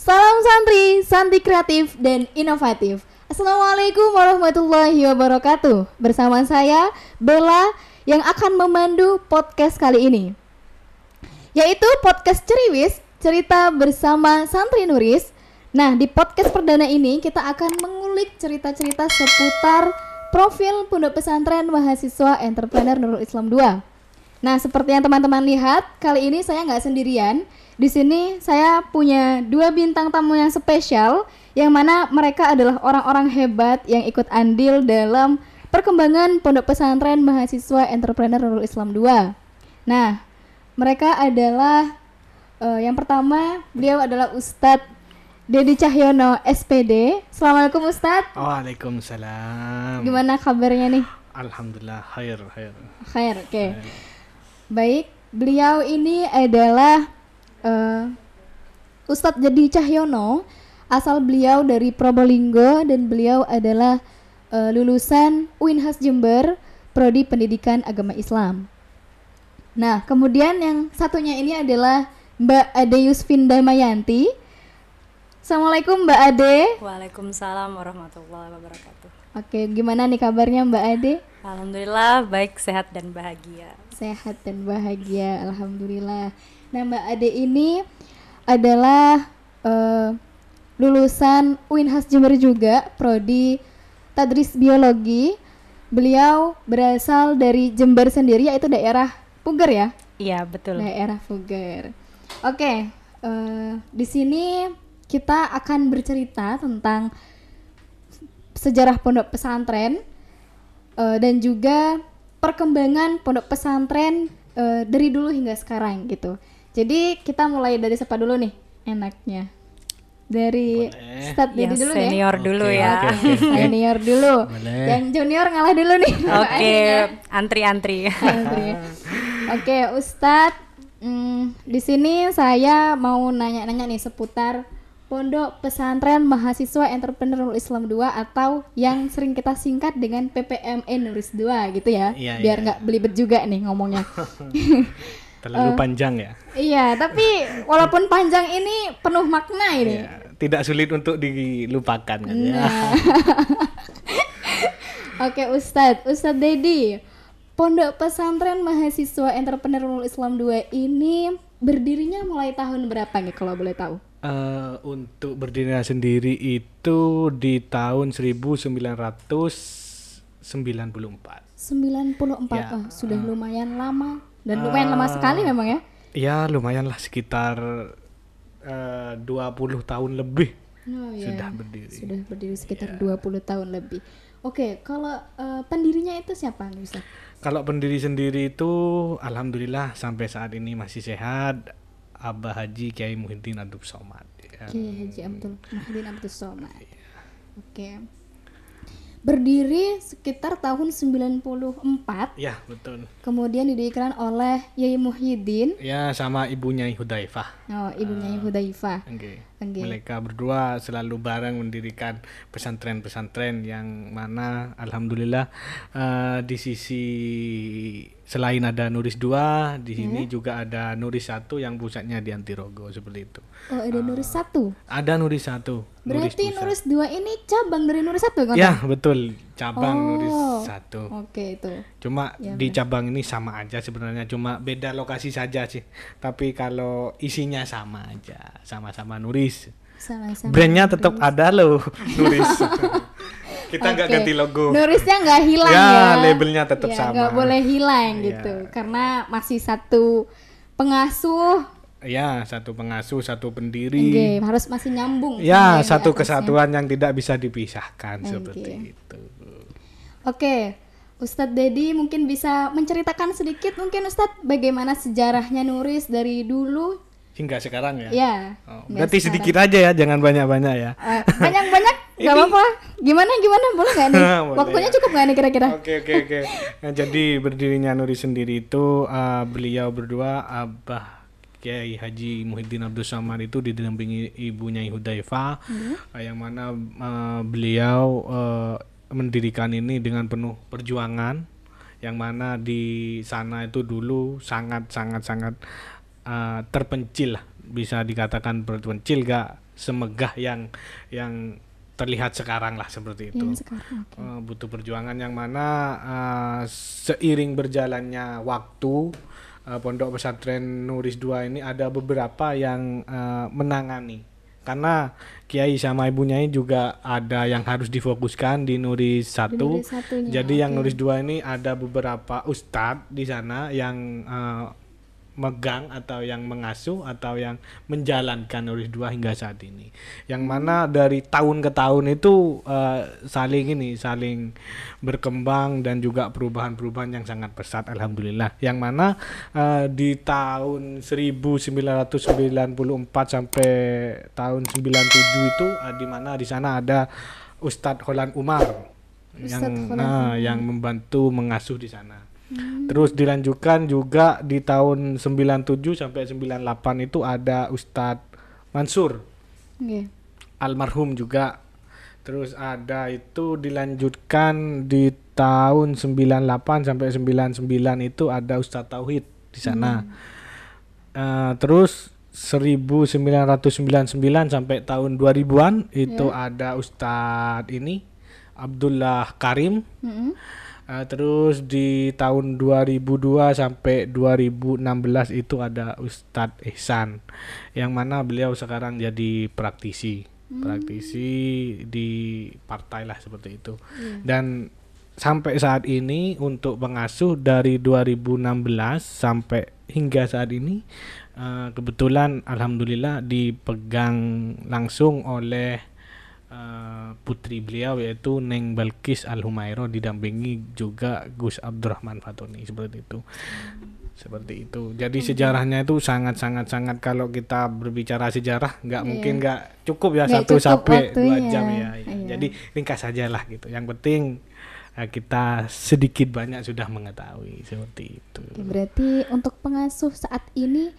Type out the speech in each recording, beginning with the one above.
Salam santri, santri kreatif dan inovatif. Assalamualaikum warahmatullahi wabarakatuh. Bersama saya Bella yang akan memandu podcast kali ini, yaitu podcast Ceriwis, cerita bersama santri Nuris. Nah, di podcast perdana ini kita akan mengulik cerita-cerita seputar profil Pondok Pesantren Mahasiswa Entrepreneur Nurul Islam 2. Nah, seperti yang teman-teman lihat, kali ini saya nggak sendirian. Di sini saya punya 2 bintang tamu yang spesial, yang mana mereka adalah orang-orang hebat yang ikut andil dalam perkembangan Pondok Pesantren Mahasiswa Entrepreneur Nurul Islam 2. Nah, mereka adalah yang pertama, beliau adalah Ustadz Dedi Cahyono, SPD. Assalamualaikum Ustadz. Waalaikumsalam. Gimana kabarnya nih? Alhamdulillah, khair. Khair, oke. Baik, beliau ini adalah Ustadz Dedi Cahyono. Asal beliau dari Probolinggo dan beliau adalah lulusan UINHAS Jember, Prodi Pendidikan Agama Islam. Nah, kemudian yang satunya ini adalah Mbak Ade Yusfinda Mayanti. Assalamualaikum Mbak Ade. Waalaikumsalam warahmatullahi wabarakatuh. Oke, gimana nih kabarnya Mbak Ade? Alhamdulillah baik, sehat dan bahagia. Sehat dan bahagia, alhamdulillah. Nah, Mbak Ade ini adalah lulusan UINHAS Jember juga, Prodi Tadris Biologi. Beliau berasal dari Jember sendiri, yaitu daerah Puger ya? Iya, betul. Daerah Puger. Oke, di sini kita akan bercerita tentang sejarah pondok pesantren dan juga perkembangan pondok pesantren dari dulu hingga sekarang gitu. Jadi kita mulai dari siapa dulu nih enaknya? Dari Ustadz Dedi dulu ya. Senior dulu ya. Okay. Senior dulu. Boleh. Yang junior ngalah dulu nih. Oke, antri-antri. Oke, Ustadz, di sini saya mau nanya-nanya nih seputar Pondok Pesantren Mahasiswa Entrepreneur Nurul Islam 2 atau yang sering kita singkat dengan PPME Nuris 2 gitu ya. Iya, biar iya. nggak belibet juga nih ngomongnya. Terlalu panjang ya. Iya, tapi walaupun panjang ini penuh makna ini. Ya, tidak sulit untuk dilupakan kan ya. Nah. Oke, Ustadz Dedi, Pondok Pesantren Mahasiswa Entrepreneur Nurul Islam 2 ini berdirinya mulai tahun berapa nih kalau boleh tahu? Untuk berdirinya sendiri itu di tahun 1994. 94. Ya, Sudah lumayan lama dan lumayan lama sekali memang ya. Ya, lumayan lah sekitar 20 tahun lebih. Oh, ya. Sudah berdiri. Sudah berdiri sekitar 20 tahun lebih. Oke, kalau pendirinya itu siapa nih Ustaz? Kalau pendiri sendiri itu alhamdulillah sampai saat ini masih sehat, Abah Haji Kiai Muhyiddin Abdul Somad ya. Kiai Haji Muhyiddin Abdul Somad. Oke. Berdiri sekitar tahun 94. Ya, betul. Kemudian didirikan oleh Yai Muhyiddin. Ya, sama ibunya Hudaifah. Oh, ibunya Hudaifah. Okay. Okay. Mereka berdua selalu bareng mendirikan pesantren-pesantren yang mana alhamdulillah di sisi selain ada Nuris 2, di sini juga ada Nuris 1 yang pusatnya di Antirogo seperti itu. Oh, ada Nuris 1. Ada Nuris 1. Berarti Nuris 2 ini cabang dari Nuris 1 kan? Ya, betul. Cabang Nuris 1. Oke, itu. Cuma ya, di cabang ini sama aja sebenarnya, cuma beda lokasi saja sih. Tapi kalau isinya sama aja, sama-sama Nuris. Sama-sama. Brandnya tetap ada loh, Nuris. Kita nggak ganti logo. Nurisnya nggak hilang ya. Ya, labelnya tetap sama. Nggak boleh hilang gitu, karena masih satu pengasuh. Ya, satu pengasuh, satu pendiri. Harus masih nyambung. Ya, satu kesatuan yang tidak bisa dipisahkan seperti itu. Oke, Ustadz Dedi mungkin bisa menceritakan sedikit mungkin Ustadz bagaimana sejarahnya Nuris dari dulu hingga sekarang ya? Ya. Oh, berarti sekarang sedikit aja ya, jangan banyak-banyak ya. Banyak-banyak nggak apa-apa. Gimana boleh nggak nih? Waktunya cukup nggak nih kira-kira? Oke. Nah, jadi berdirinya Nuris sendiri itu beliau berdua Abah Kiai Haji Muhyiddin Abdul Somad itu didampingi ibunya Hudaifah, yang mana beliau mendirikan ini dengan penuh perjuangan, yang mana di sana itu dulu sangat terpencil lah bisa dikatakan berpencil gak semegah yang terlihat sekarang lah seperti itu. Yang sekarang. Oke. Butuh perjuangan yang mana seiring berjalannya waktu Pondok Pesantren Nuris 2 ini ada beberapa yang menangani, karena Kiai sama ibunya ini juga ada yang harus difokuskan di Nuris 1. Di Nuris satunya, Jadi yang oke. Nuris 2 ini ada beberapa ustadz di sana yang megang atau yang mengasuh atau yang menjalankan Nuris 2 hingga saat ini. Yang mana dari tahun ke tahun itu saling berkembang dan juga perubahan-perubahan yang sangat pesat, alhamdulillah. Yang mana di tahun 1994 sampai tahun 97 itu di mana di sana ada Ustadz Holan Umar yang membantu mengasuh di sana. Terus dilanjutkan juga di tahun 97 sampai 98 itu ada Ustadz Mansur Oke. almarhum juga. Terus ada itu dilanjutkan di tahun 98 sampai 99 itu ada Ustadz Tauhid di sana. Terus 1999 sampai tahun 2000-an itu ada Ustadz ini Abdullah Karim. Terus di tahun 2002 sampai 2016 itu ada Ustadz Ihsan, yang mana beliau sekarang jadi praktisi di partai lah seperti itu. Dan sampai saat ini untuk pengasuh dari 2016 sampai hingga saat ini kebetulan alhamdulillah dipegang langsung oleh putri beliau, yaitu Neng Balkis Al-Humairo, didampingi juga Gus Abdurrahman Fatoni, seperti itu. Seperti itu. Jadi sejarahnya itu sangat kalau kita berbicara sejarah mungkin nggak cukup ya Nggak 1 cukup sampai 2 waktunya. jam ya. Iya. Jadi ringkas saja lah gitu. Yang penting kita sedikit banyak sudah mengetahui seperti itu. Oke, berarti untuk pengasuh saat ini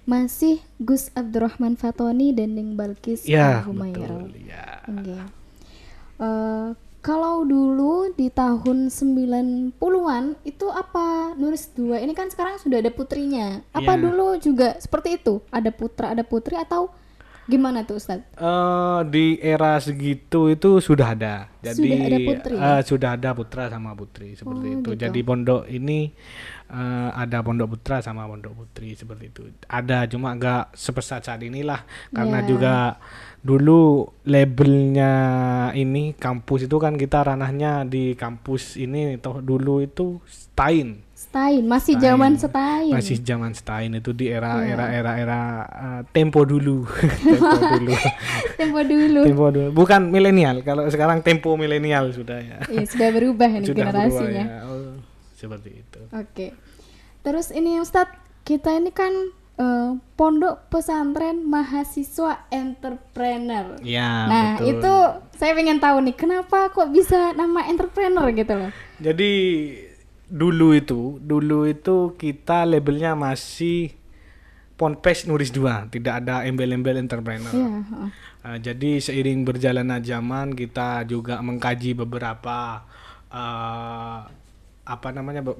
masih Gus Abdurrahman Fatoni dan Neng Balkis Ya, Al-Humairo. betul. Ya. Oke. Kalau dulu di tahun 90-an itu apa Nuris 2 ini kan sekarang sudah ada putrinya. Apa Ya. dulu juga seperti itu? Ada putra, ada putri atau gimana tuh Ustadz? Di era segitu itu sudah ada. Jadi Sudah ada putri? sudah ada putra sama putri seperti Oh, itu. gitu. Jadi pondok ini ada pondok putra sama pondok putri seperti itu. Ada, cuma enggak sebesar saat inilah karena Ya. juga dulu labelnya ini kampus itu kan kita ranahnya di kampus ini toh dulu itu Stein. Stein, masih Stein. zaman Stein. Masih zaman Stein itu di era Ya. tempo dulu. Tempo dulu. Tempo dulu. Bukan milenial. Kalau sekarang tempo milenial sudah ya. Iya, sudah berubah ini Sudah berubah generasinya. ya. Seperti itu. Oke. Terus ini Ustadz, kita ini kan pondok pesantren mahasiswa entrepreneur. Ya, Nah, betul. itu saya pengen tahu nih, kenapa kok bisa nama entrepreneur gitu loh? Jadi dulu itu kita labelnya masih Ponpes Nuris 2, tidak ada embel-embel entrepreneur. Iya, heeh. Jadi seiring berjalannya zaman kita juga mengkaji beberapa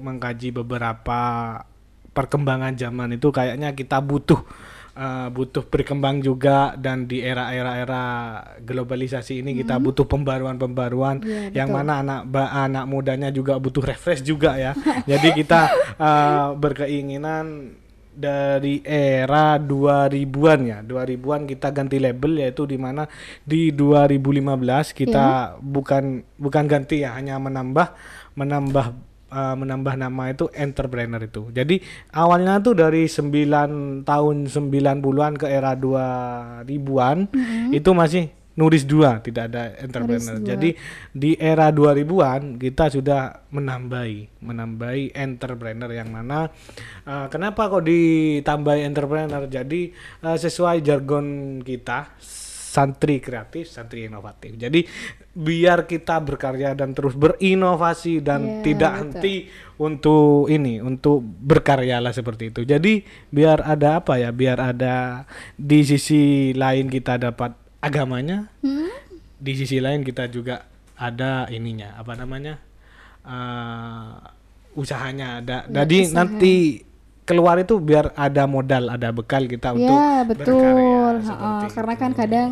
mengkaji beberapa perkembangan zaman itu, kayaknya kita butuh berkembang juga, dan di era globalisasi ini kita butuh pembaruan Iya, yang betul. mana anak mudanya juga butuh refresh juga ya. Jadi kita berkeinginan dari era 2000-an ya. 2000-an kita ganti label, yaitu di mana di 2015 kita bukan ganti ya, hanya menambah nama itu entrepreneur itu. Jadi awalnya tuh dari 90-an ke era 2000-an itu masih Nuris 2, tidak ada entrepreneur. Nuris 2. Jadi di era 2000-an kita sudah menambahi entrepreneur, yang mana kenapa kok ditambahi entrepreneur? Jadi sesuai jargon kita, santri kreatif, santri inovatif. Jadi biar kita berkarya dan terus berinovasi dan Iya, tidak betul. henti untuk berkarya lah seperti itu. Jadi biar ada biar ada di sisi lain kita dapat agamanya, di sisi lain kita juga ada ininya, usahanya ada. Ya, Jadi usaha. nanti keluar itu biar ada modal, ada bekal kita untuk Ya, betul. berkarya seperti Karena itu. kan kadang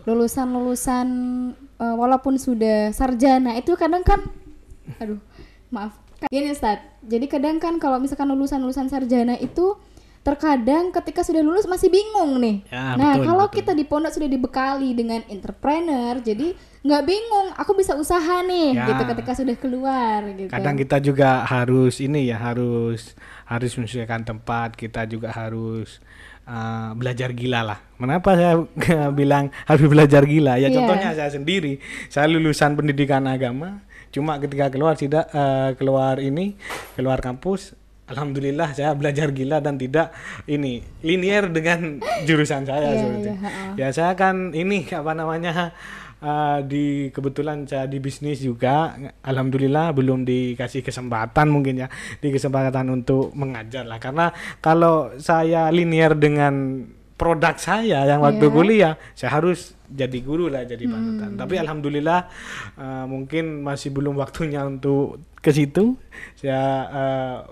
lulusan-lulusan walaupun sudah sarjana itu kadang kan aduh, maaf. Gini Ustaz. Jadi kadang kan kalau misalkan lulusan-lulusan sarjana itu terkadang ketika sudah lulus masih bingung nih. Ya, Nah, betul, kalau betul. kita di pondok sudah dibekali dengan entrepreneur, jadi nggak bingung. Aku bisa usaha nih, Ya. gitu ketika sudah keluar, gitu. Kadang kita juga harus ini ya, harus menyesuaikan tempat, kita juga harus belajar gila lah. Kenapa saya bilang harus belajar gila? Ya Iya. contohnya saya sendiri, saya lulusan pendidikan agama, cuma ketika keluar keluar kampus, alhamdulillah saya belajar gila dan tidak ini linier dengan jurusan saya Iya, seperti. iya, ha-ha. Ya saya kan ini apa namanya di kebetulan saya di bisnis juga, alhamdulillah belum dikasih kesempatan mungkin ya, di kesempatan untuk mengajar lah, karena kalau saya linier dengan produk saya yang waktu Iya. kuliah, saya harus jadi guru lah, jadi panutan. Tapi alhamdulillah mungkin masih belum waktunya untuk ke situ. Saya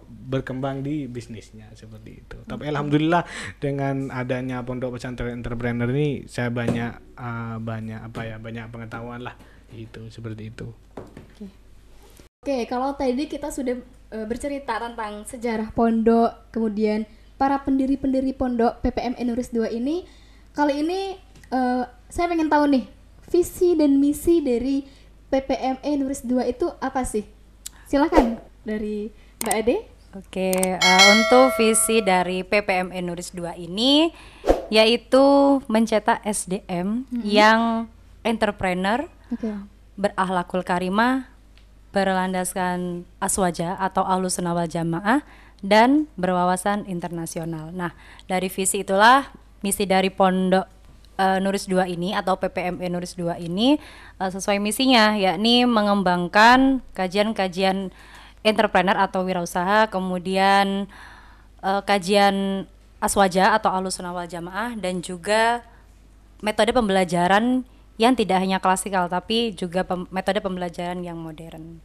berkembang di bisnisnya seperti itu. Tapi alhamdulillah dengan adanya Pondok Pesantren Entrepreneur ini saya banyak pengetahuan lah, itu seperti itu. Oke, kalau tadi kita sudah bercerita tentang sejarah pondok, kemudian para pendiri-pendiri pondok PPM Nuris 2 ini, kali ini saya pengen tahu nih, visi dan misi dari PPM Nuris 2 itu apa sih? Silahkan dari Mbak Ade. Oke, untuk visi dari PPM Nuris 2 ini yaitu mencetak SDM yang entrepreneur, Oke. berakhlakul karimah, berlandaskan aswaja atau ahlus sunnah wal jamaah, dan berwawasan internasional. Nah, dari visi itulah misi dari Pondok Nuris 2 ini atau PPM Nuris 2 ini sesuai misinya, yakni mengembangkan kajian-kajian entrepreneur atau wirausaha, kemudian kajian aswaja atau ahlus sunnah wal jamaah, dan juga metode pembelajaran yang tidak hanya klasikal tapi juga metode pembelajaran yang modern.